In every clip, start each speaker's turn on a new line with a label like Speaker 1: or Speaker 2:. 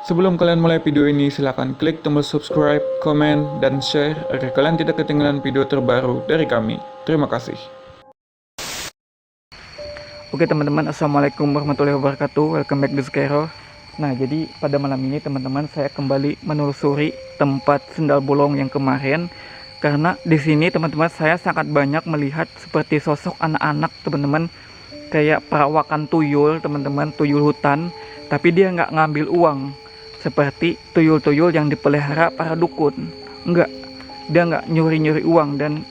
Speaker 1: Sebelum kalian mulai video ini, silahkan klik tombol subscribe, komen, dan share agar kalian tidak ketinggalan video terbaru dari kami. Terima kasih.
Speaker 2: Oke teman-teman, assalamualaikum warahmatullahi wabarakatuh. Welcome back to Skero. Nah, jadi pada malam ini teman-teman saya kembali menelusuri tempat sendal bolong yang kemarin, karena di sini teman-teman saya sangat banyak melihat seperti sosok anak-anak teman-teman, kayak perawakan tuyul teman-teman, tuyul hutan, tapi dia nggak ngambil uang seperti tuyul-tuyul yang dipelihara para dukun. Enggak, dia nggak nyuri-nyuri uang, dan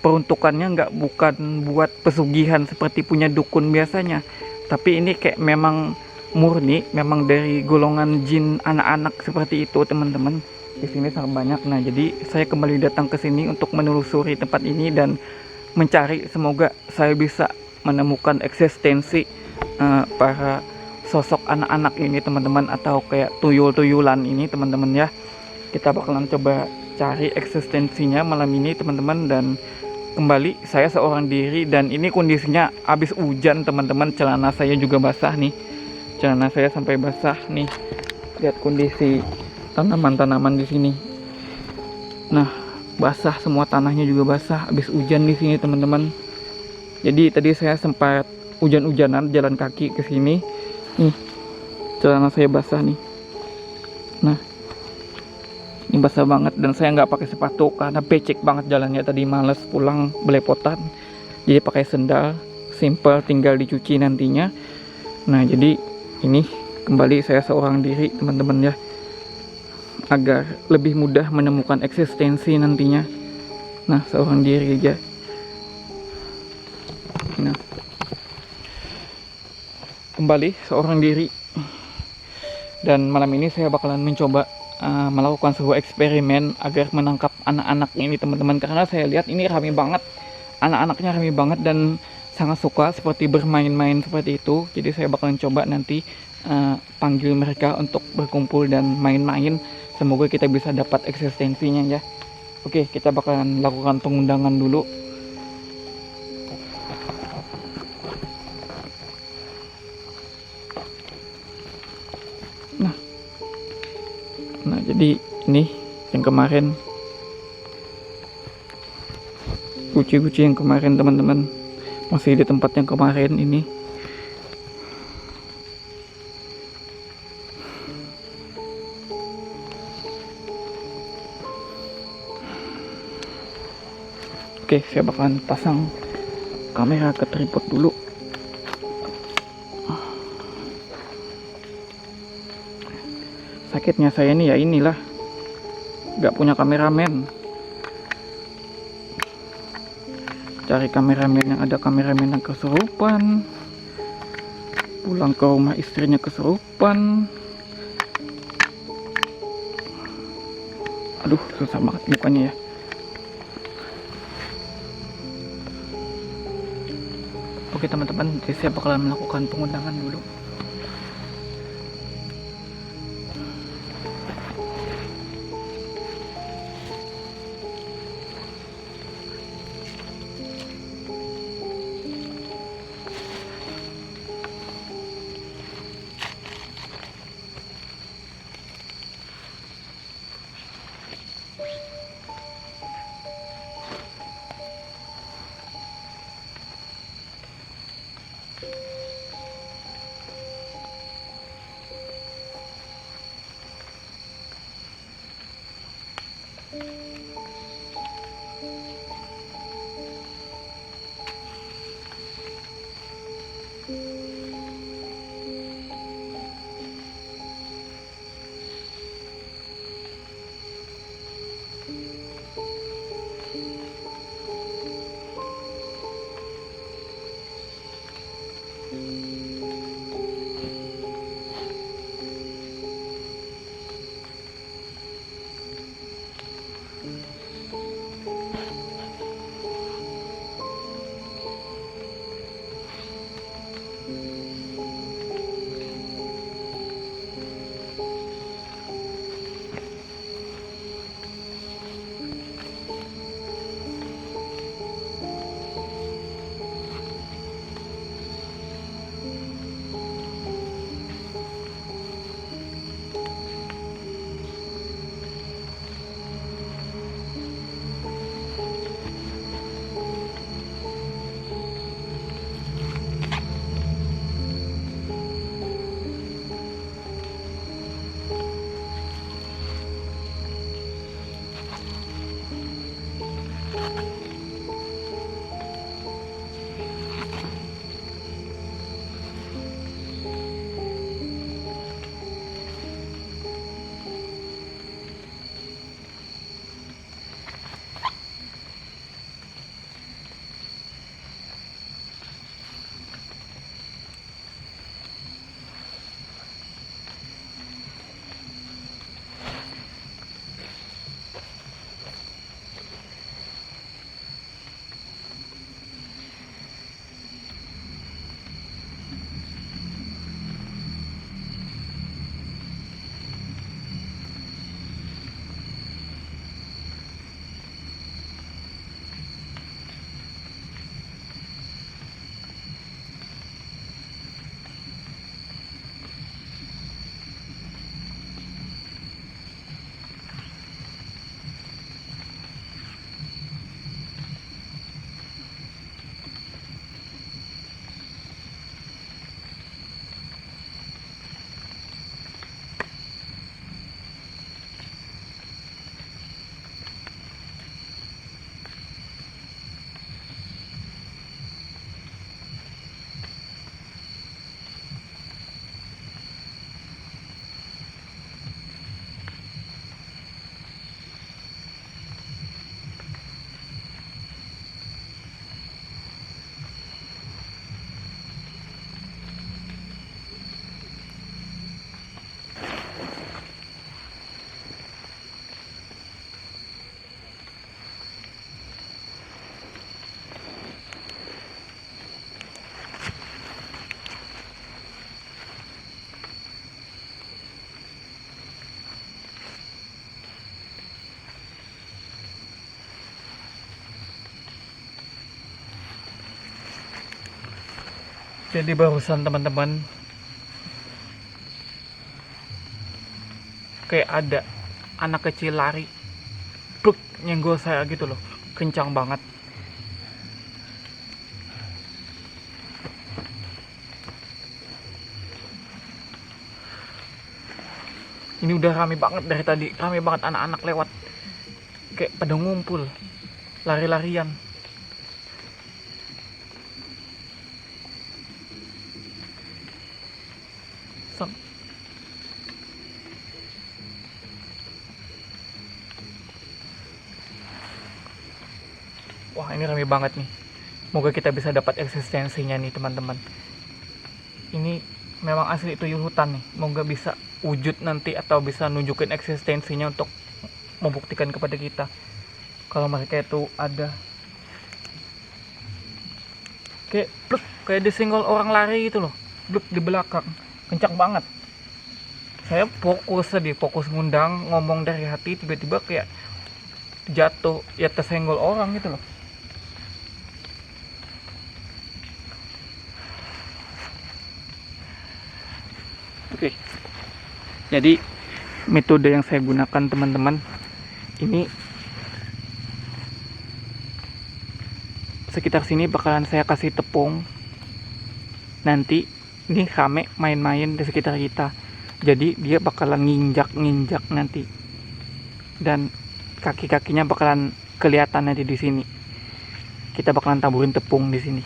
Speaker 2: peruntukannya nggak bukan buat pesugihan seperti punya dukun biasanya, tapi ini kayak memang murni memang dari golongan jin anak-anak seperti itu teman-teman. Di sini sangat banyak. Nah, jadi saya kembali datang ke sini untuk menelusuri tempat ini dan mencari, semoga saya bisa menemukan eksistensi para sosok anak-anak ini teman-teman, atau kayak tuyul-tuyulan ini teman-teman ya. Kita bakalan coba cari eksistensinya malam ini teman-teman. Dan kembali saya seorang diri, dan ini kondisinya habis hujan teman-teman. Celana saya juga basah nih, celana saya sampai basah nih. Lihat kondisi tanaman-tanaman di sini. Nah, basah semua, tanahnya juga basah habis hujan di sini teman-teman. Jadi tadi saya sempat hujan-hujanan jalan kaki ke sini. Nih, celana saya basah nih. Nah, ini basah banget, dan saya nggak pakai sepatu karena becek banget jalannya tadi, males pulang belepotan. Jadi pakai sendal simple, tinggal dicuci nantinya. Nah, jadi ini kembali saya seorang diri teman-teman ya, agar lebih mudah menemukan eksistensi nantinya. Nah, seorang diri aja. Nah, kembali seorang diri, dan malam ini saya bakalan mencoba melakukan sebuah eksperimen agar menangkap anak-anak ini teman-teman, karena saya lihat ini rame banget, anak-anaknya rame banget dan sangat suka seperti bermain-main seperti itu. Jadi saya bakalan coba nanti panggil mereka untuk berkumpul dan main-main, semoga kita bisa dapat eksistensinya ya. Oke, kita bakalan lakukan pengundangan dulu. Nah, jadi ini yang kemarin, kucing-kucing yang kemarin teman-teman, masih di tempat yang kemarin ini. Oke, saya bakalan pasang kamera ke tripod dulu. Sakitnya saya ini ya inilah, gak punya kameramen. Cari kameramen yang ada kameramen yang kesurupan, pulang ke rumah istrinya kesurupan. Aduh, susah banget mukanya ya. Oke teman-teman, jadi saya bakalan melakukan pengundangan dulu. Jadi barusan teman-teman, kayak ada anak kecil lari, pluk, nyenggol saya gitu loh, kencang banget. Ini udah rame banget dari tadi, rame banget anak-anak lewat, kayak pada ngumpul, lari-larian. Wah, ini rame banget nih. Semoga kita bisa dapat eksistensinya nih teman-teman. Ini memang asli tuyul hutan nih. Semoga bisa wujud nanti atau bisa nunjukin eksistensinya untuk membuktikan kepada kita kalau mereka itu ada. Kayak bluk, kayak disenggol orang lari gitu loh. Bluk di belakang. Kencang banget. Saya fokus ngundang, ngomong dari hati, tiba-tiba kayak jatuh, ya tersenggol orang gitu loh. Oke, jadi metode yang saya gunakan teman-teman, ini sekitar sini bakalan saya kasih tepung. Nanti ini rame main-main di sekitar kita, jadi dia bakalan nginjak nanti, dan kaki-kakinya bakalan kelihatan nanti di sini. Kita bakalan taburin tepung di sini.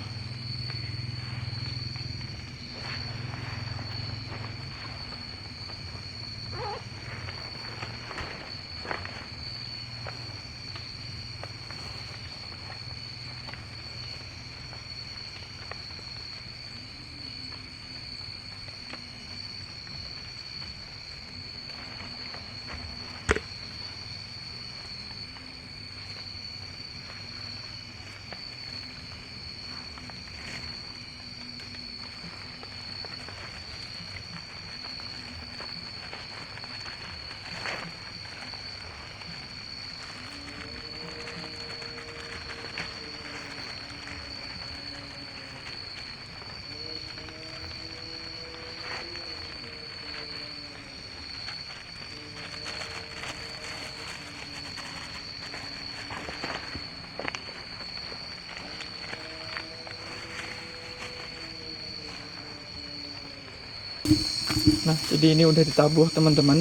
Speaker 2: Nah, jadi ini udah ditabur teman-teman.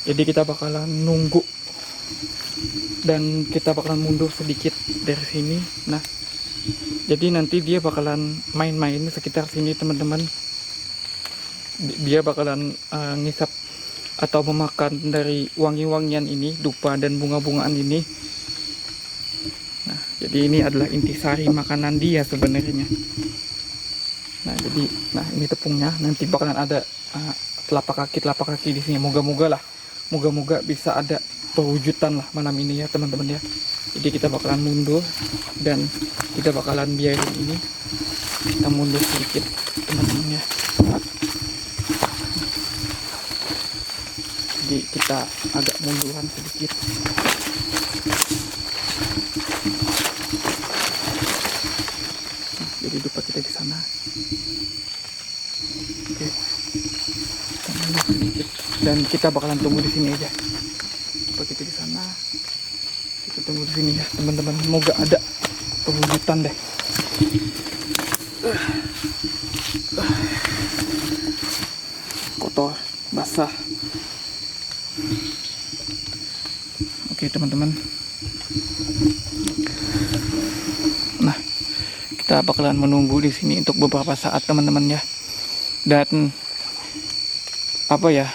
Speaker 2: Jadi kita bakalan nunggu dan kita bakalan mundur sedikit dari sini. Nah, jadi nanti dia bakalan main-main sekitar sini teman-teman. Dia bakalan ngisap atau memakan dari wangi-wangian ini, dupa dan bunga-bungaan ini. Nah, jadi ini adalah intisari makanan dia sebenarnya. Nah, jadi ini tepungnya. Nanti bakalan ada telapak kaki di sini. Moga-moga bisa ada perwujudan lah malam ini ya teman-teman ya. Jadi kita bakalan mundur dan kita bakalan biarin ini. Kita mundur sedikit teman-teman ya. Jadi kita agak munduran sedikit. Nah, jadi dupa kita di sana. Oke. Kita mundur sedikit dan kita bakalan tunggu di sini aja. Dupa kita di sana. Kita tunggu di sini ya teman-teman. Semoga ada perwujudan deh. Kotor, basah. Oke teman-teman. Nah, kita bakalan menunggu di sini untuk beberapa saat teman-teman ya. Dan apa ya?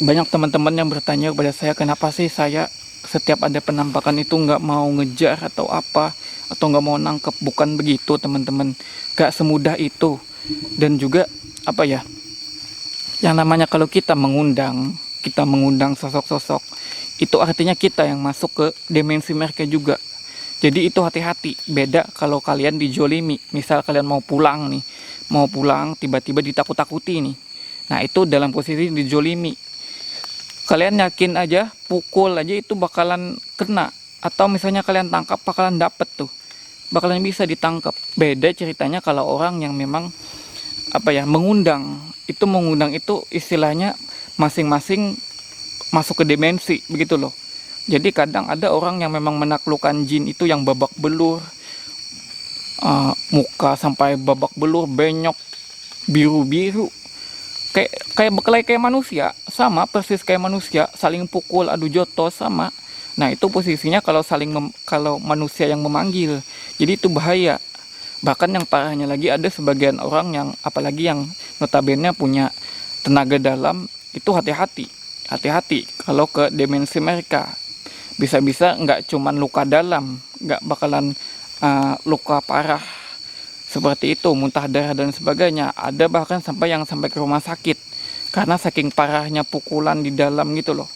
Speaker 2: Banyak teman-teman yang bertanya kepada saya, kenapa sih saya setiap ada penampakan itu nggak mau ngejar atau apa, atau nggak mau nangkep. Bukan begitu teman-teman, nggak semudah itu. Dan juga apa ya, yang namanya kalau kita mengundang sosok-sosok, itu artinya kita yang masuk ke dimensi mereka juga. Jadi itu hati-hati. Beda kalau kalian dijolimi, misal kalian mau pulang tiba-tiba ditakut-takuti nih. Nah, itu dalam posisi dijolimi. Kalian yakin aja, pukul aja itu bakalan kena. Atau misalnya kalian tangkap bakalan dapet tuh. bakalan bisa ditangkap. Beda ceritanya kalau orang yang memang mengundang itu istilahnya masing-masing masuk ke dimensi begitu loh. Jadi kadang ada orang yang memang menaklukkan jin itu yang babak belur, muka sampai babak belur, benyok, biru-biru, kayak manusia, sama persis kayak manusia, saling pukul, adu jotos sama. Nah itu posisinya kalau manusia yang memanggil, jadi itu bahaya. Bahkan yang parahnya lagi, ada sebagian orang yang apalagi yang notabene punya tenaga dalam, itu hati-hati kalau ke dimensi mereka. Bisa-bisa nggak cuman luka dalam, nggak bakalan luka parah seperti itu, muntah darah dan sebagainya. Ada bahkan sampai ke rumah sakit karena saking parahnya pukulan di dalam gitu loh.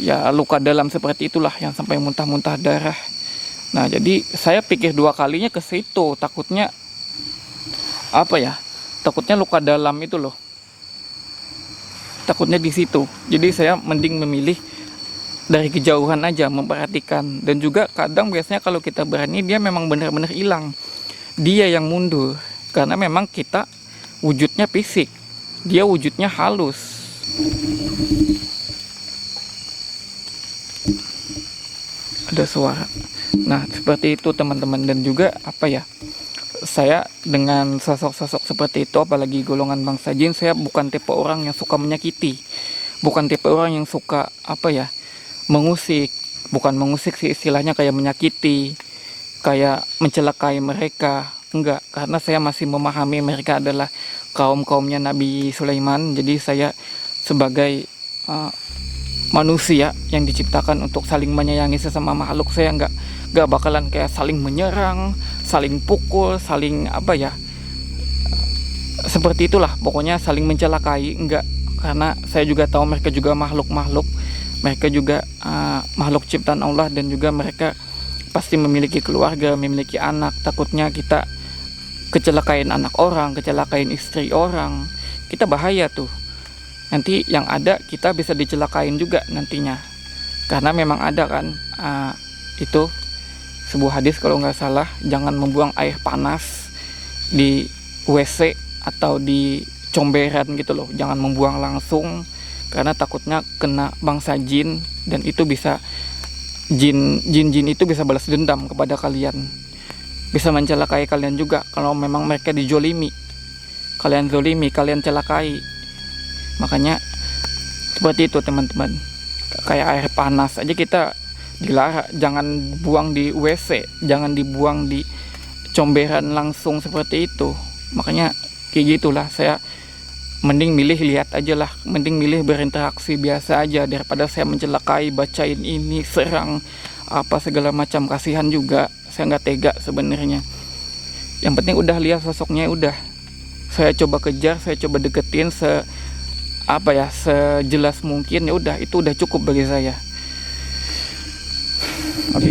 Speaker 2: Ya luka dalam seperti itulah yang sampai muntah-muntah darah. Nah jadi saya pikir 2 kalinya ke situ, takutnya takutnya luka dalam itu loh, takutnya di situ. Jadi saya mending memilih dari kejauhan aja, memperhatikan. Dan juga kadang biasanya kalau kita berani, dia memang benar-benar hilang, dia yang mundur, karena memang kita wujudnya fisik, dia wujudnya halus. Ada suara. Nah seperti itu teman-teman. Dan juga saya dengan sosok-sosok seperti itu, apalagi golongan bangsa jin, saya bukan tipe orang yang suka menyakiti, bukan tipe orang yang suka mengusik. Bukan mengusik sih istilahnya, kayak menyakiti, kayak mencelakai mereka, enggak. Karena saya masih memahami mereka adalah kaumnya Nabi Sulaiman. Jadi saya sebagai manusia yang diciptakan untuk saling menyayangi sesama makhluk, saya enggak bakalan kayak saling menyerang, saling pukul, saling seperti itulah pokoknya, saling mencelakai, enggak. Karena saya juga tahu mereka juga makhluk-makhluk, mereka juga makhluk ciptaan Allah, dan juga mereka pasti memiliki keluarga, memiliki anak. Takutnya kita kecelakain anak orang, kecelakain istri orang, kita bahaya tuh. Nanti yang ada kita bisa dicelakain juga nantinya. Karena memang ada kan itu sebuah hadis kalau nggak salah, jangan membuang air panas di WC atau di comberan gitu loh, jangan membuang langsung, karena takutnya kena bangsa jin, dan itu bisa jin itu bisa balas dendam kepada kalian, bisa mencelakai kalian juga. Kalau memang mereka dijolimi, kalian zolimi, kalian celakai. Makanya seperti itu teman-teman. Kayak air panas aja kita dilarang, jangan buang di WC, jangan dibuang di comberan langsung seperti itu. Makanya kayak gitulah, saya mending milih lihat aja lah, mending milih berinteraksi biasa aja daripada saya mencelakai, bacain ini, serang apa segala macam. Kasihan juga, saya nggak tega sebenarnya. Yang penting udah lihat sosoknya, udah saya coba kejar, saya coba deketin sejelas mungkin, ya udah, itu udah cukup bagi saya. Oke.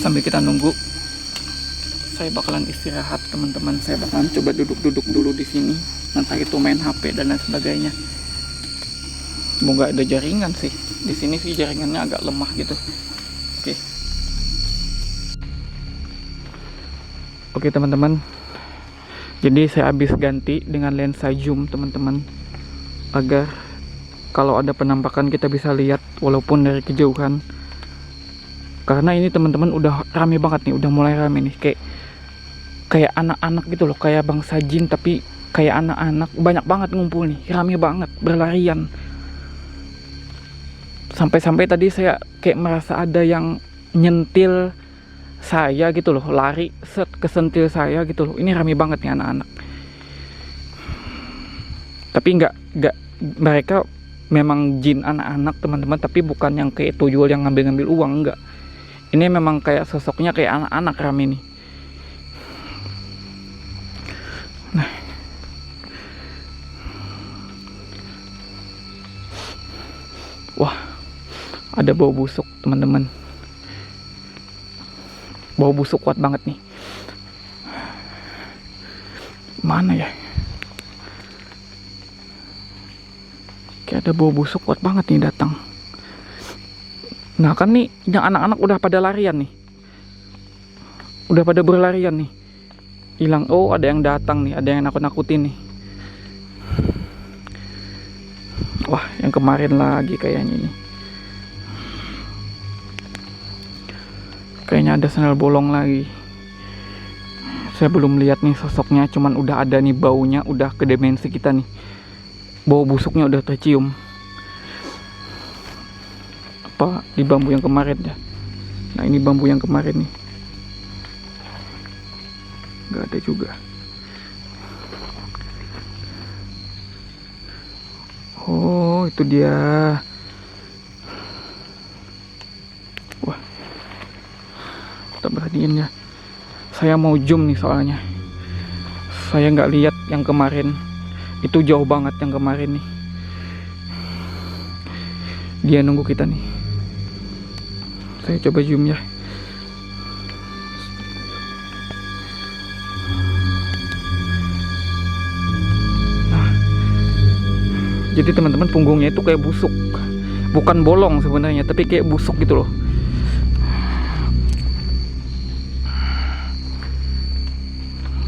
Speaker 2: Sambil kita nunggu, saya bakalan istirahat teman-teman. Saya bakalan coba duduk dulu di sini, entah itu main HP dan lain sebagainya. Semoga ada jaringan sih. Di sini sih jaringannya agak lemah gitu. Oke teman-teman. Jadi saya habis ganti dengan lensa zoom teman-teman, agar kalau ada penampakan kita bisa lihat walaupun dari kejauhan. Karena ini teman-teman udah rame banget nih, udah mulai rame nih, kayak anak-anak gitu loh, kayak bangsa jin tapi kayak anak-anak, banyak banget ngumpul nih, rame banget, berlarian. Sampai-sampai tadi saya kayak merasa ada yang nyentil saya gitu loh, lari kesentil saya gitu loh. Ini rame banget nih anak-anak. Tapi enggak, mereka memang jin anak-anak teman-teman, tapi bukan yang kayak tuyul yang ngambil-ngambil uang, enggak. Ini memang kayak sosoknya kayak anak-anak rame nih. Nah, wah, ada bau busuk teman-teman. Bau busuk kuat banget nih. Mana ya? Kayak ada bau busuk kuat banget nih datang. Nah kan nih, yang anak-anak udah pada larian nih. Udah pada berlarian nih. Hilang. Oh, ada yang datang nih, ada yang nakut-nakutin nih. Wah, yang kemarin lagi kayaknya nih. Kayaknya ada sandal bolong lagi. Saya belum lihat nih sosoknya, cuman udah ada nih baunya, udah ke dimensi kita nih. Bau busuknya udah tercium. Apa di bambu yang kemarin ya? Nah, ini bambu yang kemarin nih. Nggak ada juga. Oh, itu dia. Wah, kita beraniin ya. Saya mau zoom nih soalnya. Saya nggak lihat yang kemarin. Itu jauh banget yang kemarin nih. Dia nunggu kita nih. Saya coba zoom ya. Jadi teman-teman, punggungnya itu kayak busuk. Bukan bolong sebenarnya, tapi kayak busuk gitu loh.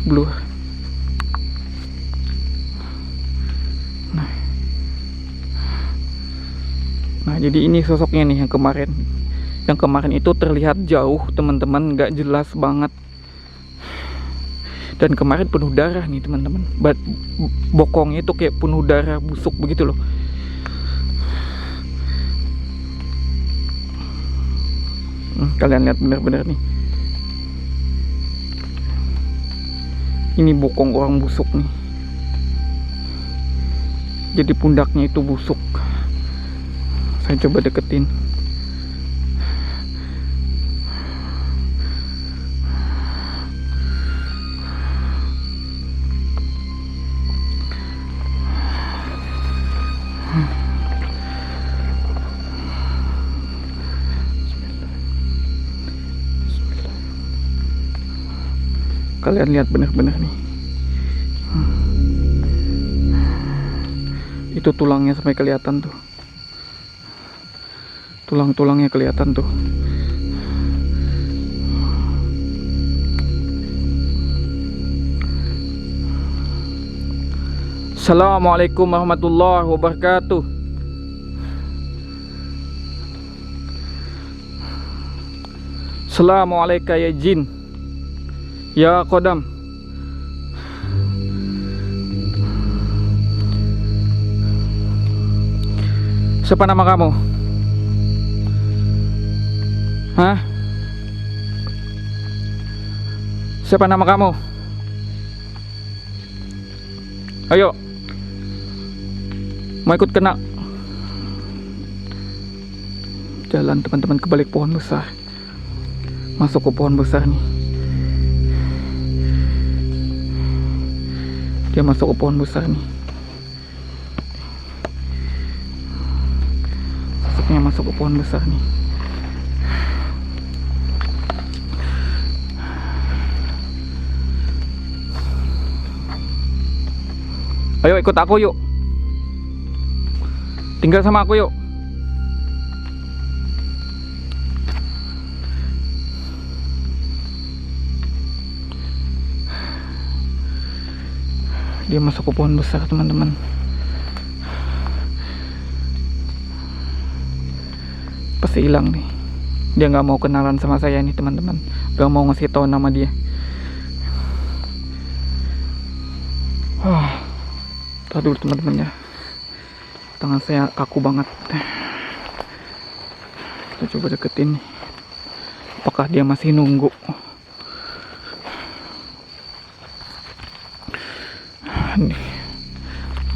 Speaker 2: Blue. Nah, jadi ini sosoknya nih yang kemarin. Yang kemarin itu terlihat jauh teman-teman, nggak jelas banget. Dan kemarin penuh darah nih teman-teman. Bokongnya itu kayak penuh darah, busuk begitu loh. Kalian lihat benar-benar nih. Ini bokong orang busuk nih. Jadi pundaknya itu busuk. Saya coba deketin. Kalian lihat benar-benar nih. Itu tulangnya sampai kelihatan tuh. Tulang-tulangnya kelihatan tuh. Assalamualaikum warahmatullahi wabarakatuh. Assalamualaikum ya jin. Ya kodam. Siapa nama kamu? Hah? Siapa nama kamu? Ayo. Mau ikut kena. Jalan teman-teman ke balik pohon besar. Masuk ke pohon besar nih. Dia masuk ke pohon besar nih. Sosoknya masuk ke pohon besar nih. Ayo ikut aku yuk. Tinggal sama aku yuk. Dia masuk ke pohon besar teman-teman. Pasti hilang nih. Dia nggak mau kenalan sama saya nih teman-teman. Gak mau ngasih tahu nama dia. Tahan dulu teman-teman ya. Tangan saya kaku banget. Kita coba deketin nih. Apakah dia masih nunggu? Nih.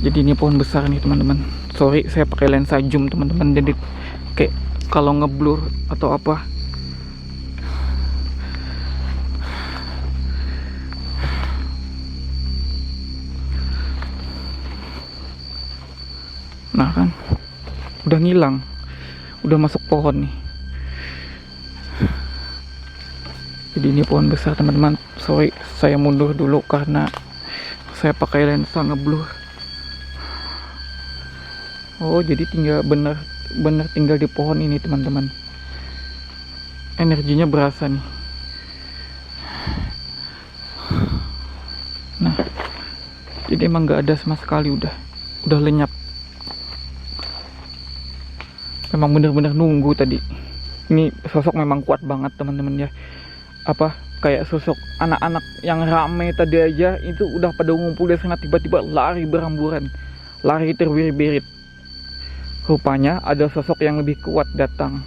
Speaker 2: Jadi ini pohon besar nih teman-teman. Sorry saya pakai lensa zoom teman-teman. Jadi kayak kalau ngeblur atau apa. Nah kan, udah ngilang, udah masuk pohon nih. Jadi ini pohon besar teman-teman. Sorry saya mundur dulu karena saya pakai lensa ngeblur. Oh jadi tinggal bener tinggal di pohon ini teman-teman. Energinya berasa nih. Jadi emang nggak ada sama sekali, udah lenyap. Memang bener-bener nunggu tadi. Ini sosok memang kuat banget teman-teman ya. Apa kayak sosok anak-anak yang rame tadi aja itu udah pada ngumpul di sana, tiba-tiba lari beramburan, lari terbirit-birit. Rupanya ada sosok yang lebih kuat datang.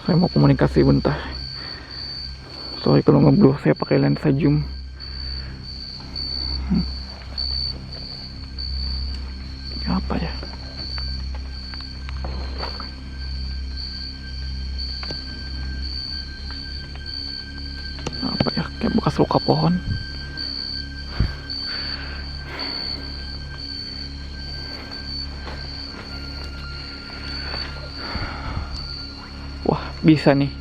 Speaker 2: Saya mau komunikasi bentar. Sorry kalau ngeblur, saya pakai lensa zoom. Apa ya? Apa ya? Kayak bekas luka pohon. Wah, bisa nih.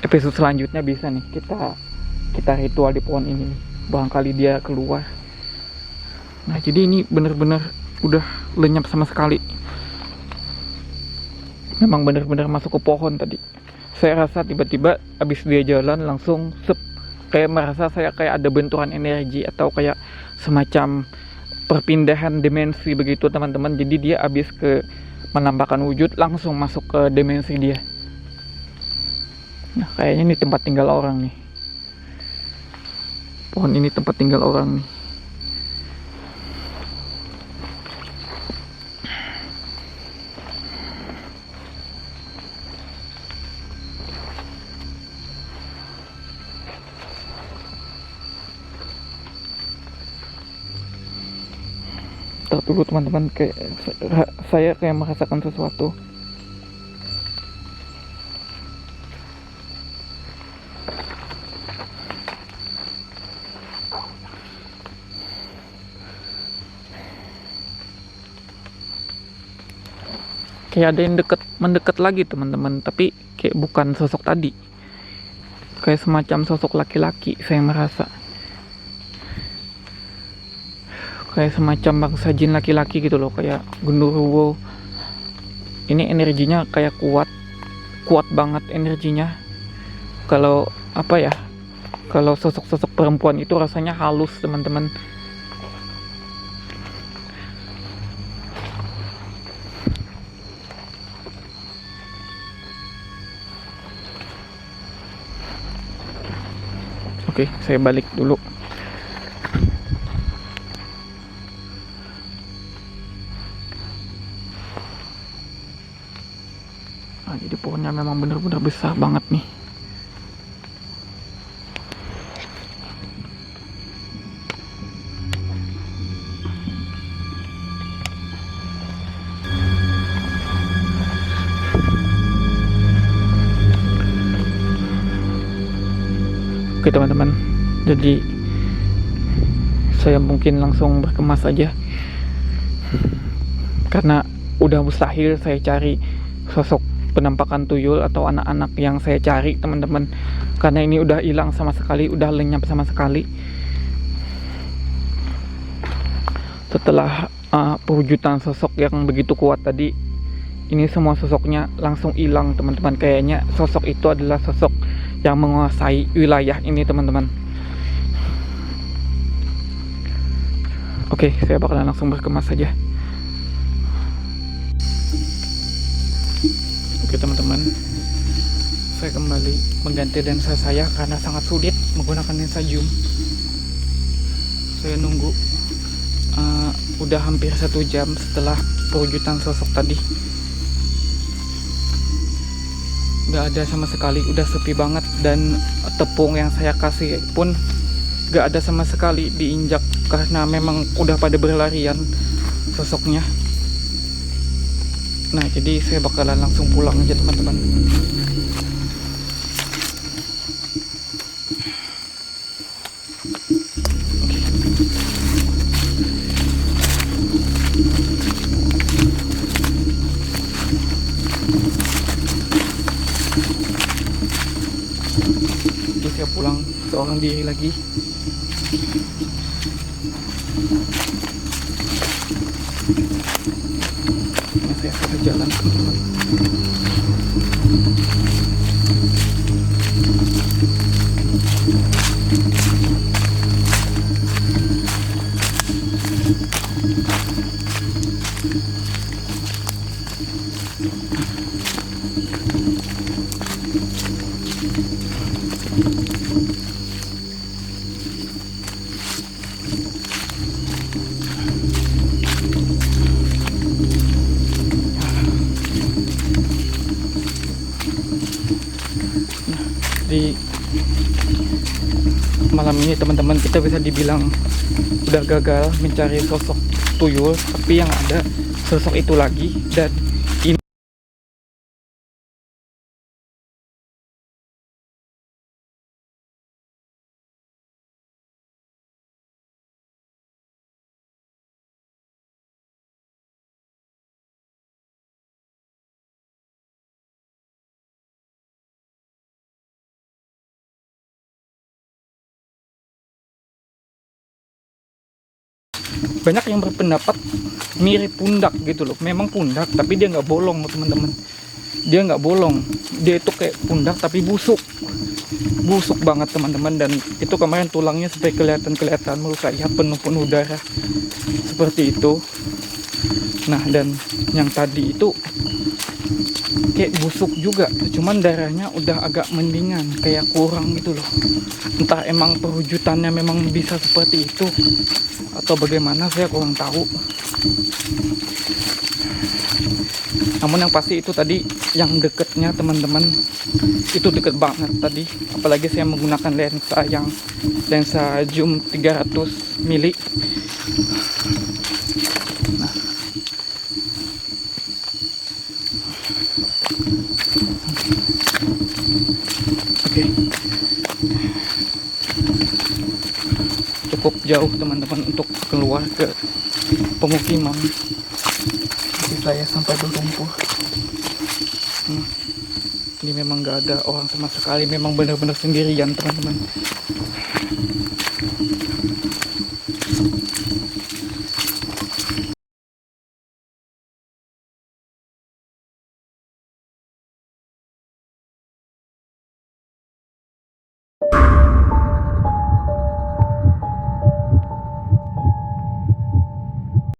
Speaker 2: Episode selanjutnya bisa nih kita ritual di pohon ini nih. Barangkali dia keluar. Nah, jadi ini bener-bener udah lenyap sama sekali. Memang bener-bener masuk ke pohon tadi. Saya rasa tiba-tiba abis dia jalan langsung kayak merasa saya kayak ada benturan energi atau kayak semacam perpindahan dimensi begitu teman-teman. Jadi dia abis ke menampakkan wujud langsung masuk ke dimensi dia. Nah, kayaknya ini tempat tinggal orang nih. Pohon ini tempat tinggal orang nih. Ntar dulu teman-teman, kayak saya kayak merasakan sesuatu. Kayak ada yang mendekat lagi teman-teman, tapi kayak bukan sosok tadi. Kayak semacam sosok laki-laki saya merasa. Kayak semacam bangsa jin laki-laki gitu loh, kayak genderuwo. Ini energinya kayak kuat banget energinya. Kalau apa ya? Kalau sosok-sosok perempuan itu rasanya halus teman-teman. Oke, saya balik dulu. Nah, jadi pohonnya memang benar-benar besar banget nih. Oke teman-teman, jadi saya mungkin langsung berkemas aja, karena udah mustahil saya cari sosok penampakan tuyul atau anak-anak yang saya cari teman-teman, karena ini udah hilang sama sekali, udah lenyap sama sekali. Setelah perwujudan sosok yang begitu kuat tadi, ini semua sosoknya langsung hilang teman-teman. Kayaknya sosok itu adalah sosok yang menguasai wilayah ini teman-teman. Oke, saya bakalan langsung berkemas saja. Oke teman-teman, saya kembali mengganti lensa saya karena sangat sulit menggunakan lensa zoom. Saya nunggu udah hampir 1 jam setelah perwujudan sosok tadi. Gak ada sama sekali, udah sepi banget, dan tepung yang saya kasih pun gak ada sama sekali diinjak karena memang udah pada berlarian sosoknya. Nah, jadi saya bakalan langsung pulang aja teman-teman. Jadi saya pulang seorang diri lagi. Ini saya jalan teman-teman. malam ini teman-teman kita bisa dibilang udah gagal mencari sosok tuyul, tapi yang ada sosok itu lagi. Dan ini banyak yang berpendapat mirip pundak gitu loh. Memang pundak tapi dia nggak bolong teman-teman, dia nggak bolong, dia itu kayak pundak tapi busuk banget teman-teman. Dan itu kemarin tulangnya sampai kelihatan menurut saya penuh darah seperti itu. Nah, dan yang tadi itu kayak busuk juga, cuman darahnya udah agak mendingan, kayak kurang gitu loh. Entah emang perwujudannya memang bisa seperti itu atau bagaimana, saya kurang tahu. Namun yang pasti itu tadi yang deketnya teman-teman, itu deket banget tadi. Apalagi saya menggunakan lensa zoom 300 mili. Nah, oke. Cukup jauh teman-teman untuk keluar ke pemukiman. Jadi saya sampai berkumpul. Ini memang gak ada orang sama sekali, memang benar-benar sendirian teman-teman.